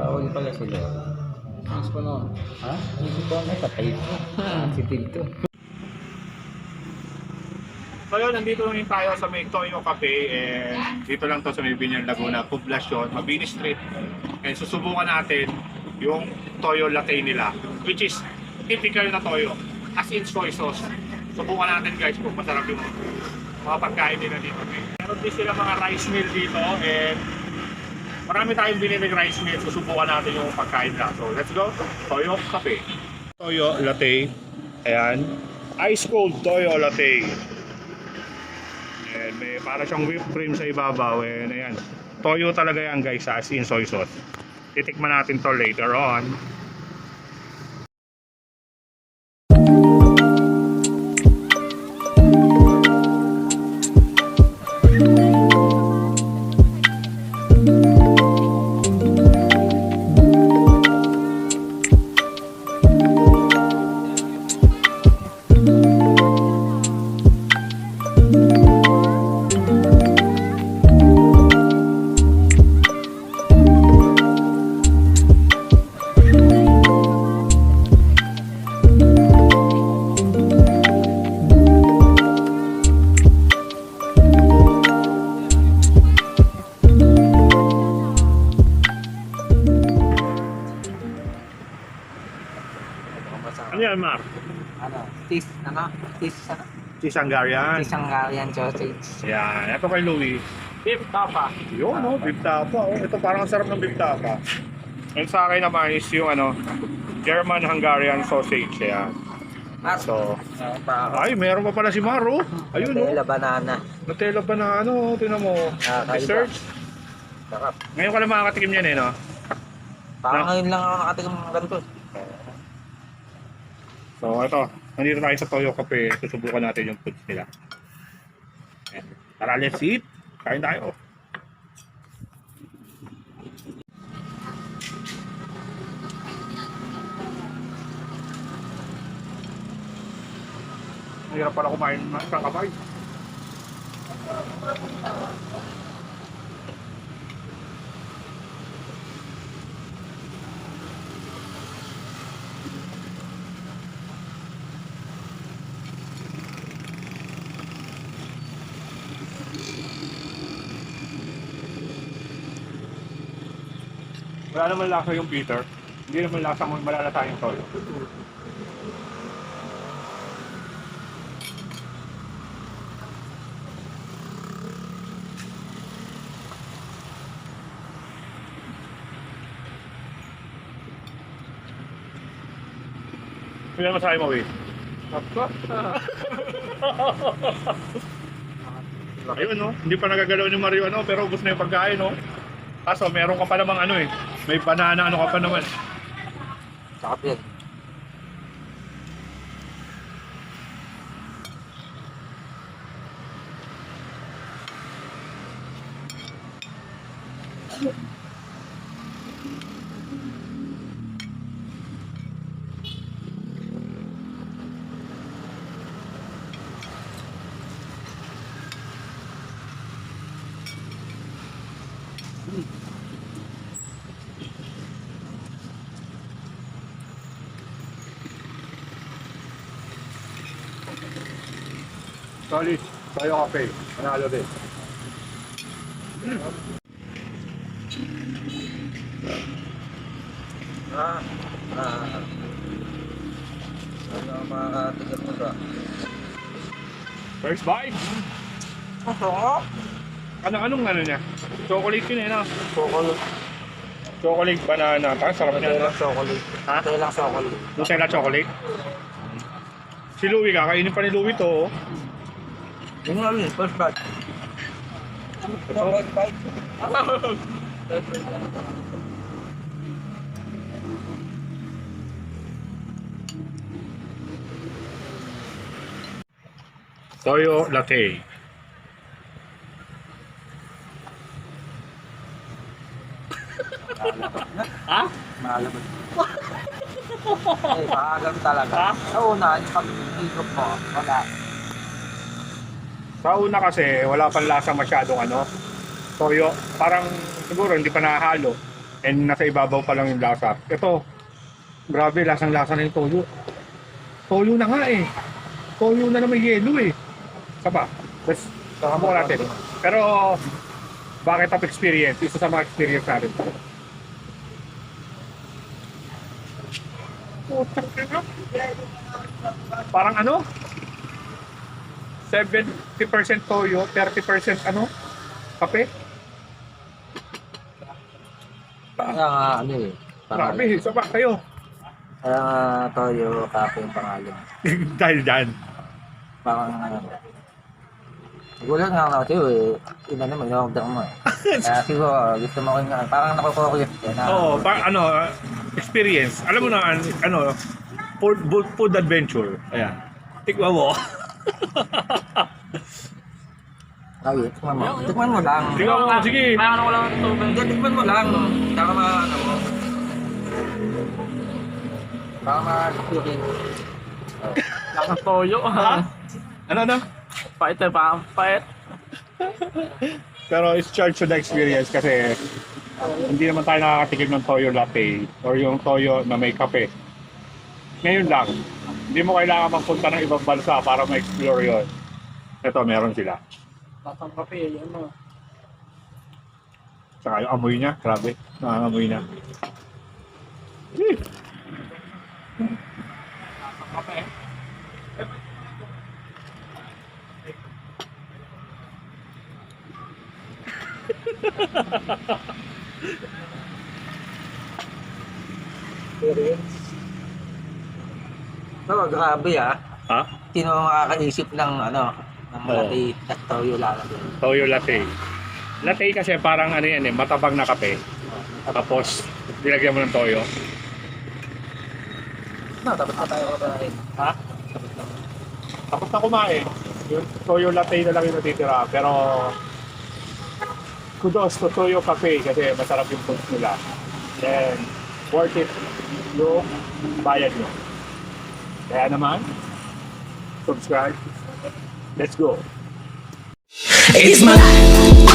Tawag pala sila. Mas pa noon. Ha? Hindi ko may patay ito. Sensitive to. So yun, nandito lang tayo sa may Toyo Cafe, and dito lang to sa may Binyang Laguna, Poblacion, Mabini Street. And susubukan natin yung Toyo Latte nila, which is typical na Toyo, as in soy sauce. Subukan natin guys kung masarap yung mga pagkain nila dito. Meron din sila mga rice meal dito, and marami tayong binilig rice meal, susubukan natin yung pagkain nila. So let's go, Toyo Cafe. Toyo Latte, ayan, ice cold Toyo Latte. And may para siyang whipped cream sa ibabaw, and ayan, toyo talaga yan guys, as in soy sauce. Titikman natin to later on. Ano yan, Mark? Cheese Hungarian. Cheese Hungarian sausage. Yan, ito kay Louie. Beef tapa. Yun, no? Beef tapa. Oh. Ito parang ang sarap ng beef tapa. And sa akin naman is yung German Hungarian sausage. Yan. So, ay, meron pa pala si Maro. Ayun, no? Nutella banana. Nutella banana, oh. Tingnan mo. Dessert. Sarap. Ngayon ka lang makakatikim yan, no? Parang ngayon lang ako nakatikim ng ganito. So, ito. Nandito tayo sa Toyo Cafe. Susubukan natin yung foods nila. Ayan. Tara, let's eat. Kain tayo. Hirap pala kumain ng kakabay. Wala naman lasa yung bitter. Hindi naman lasa mo malalasa yung toyo. Hindi naman masahe mo, Wade. Ayun, no? Hindi pa nagagalaw ni Mario, pero ubos na yung pagkain, no? Kaso, meron ka pa namang may banana, ka pa naman. Sarap yan. Solid. Tayo kape. Panalo din. Ano mga tigas mo ba? First bite. Anong ano niya? Chocolate yun eh, no? Chocolate banana. Parang sarap niya. Chocolate. Ha? Ito lang chocolate. Nutella chocolate. Si Louie, kakainin pa ni Louie to. Oh. Yung ano yun, first bite. First bite. Toyo latte. Ha? Maalaman. Maalam talaga. Ha? Sa una, yung pag-ikot mo, wala. Sa una kasi, wala pang lasa masyadong ano. Toyo, parang siguro hindi pa nakahalo. And nasa ibabaw pa lang yung lasa. Ito, grabe, lasang-lasa na yung toyo. Toyo na nga eh. Toyo na may yelo eh. Saba, let's mo natin. Pero, bakit top experience? Isa sa mga experience natin. Parang ano? 70% toyo, 30% ano? Kape? Kaya nga, ano eh. Grabe, isa pa kayo. Kaya nga, Toyo, kape yung pangalan. Dahil dyan. Parang, gulat nga ako sa'yo eh. Ina naman, in-order mo eh. Kaya siguro, gusto mo ko yung, parang nakukulit. Oo, ano, experience. Alam mo na, ano, food adventure. Ayan. Tikwa mo. Lagi, tikman mo. Tikman mo lang. Tikwa mo, sige. Kaya ko lang ito. Hindi, tikman mo lang. Para ano mo. Para ma-experience. Lakas toyo. Ha? Ano? Pait eh, parang pait. Pero it's charged to the experience kasi hindi naman tayo nakakatikim ng toyo latte or yung toyo na may kape. Ngayon lang, hindi mo kailangan magpunta ng ibang bansa para ma-explore yun. Ito, meron sila. Latang kape, yan mo. Saka yung amoy niya, grabe. Nangangamoy na. Latang kape. Experience. So, grabe ah. Ha? Sino makakaisip ng ano, ng Oo. latte at toyo lalagyan. Toyo latte. Latte kasi parang ano yan eh, matabang na kape. Tapos, nilagyan mo ng toyo. No, tapos na tayo kumain. Ha? Tapos na kumain. Yung toyo latte na lang yung natitira. Pero, kudos to Toyo Cafe kasi masarap yung food nila. And, worth it yung bayad nyo. Kaya naman, subscribe. Let's go. It's my life.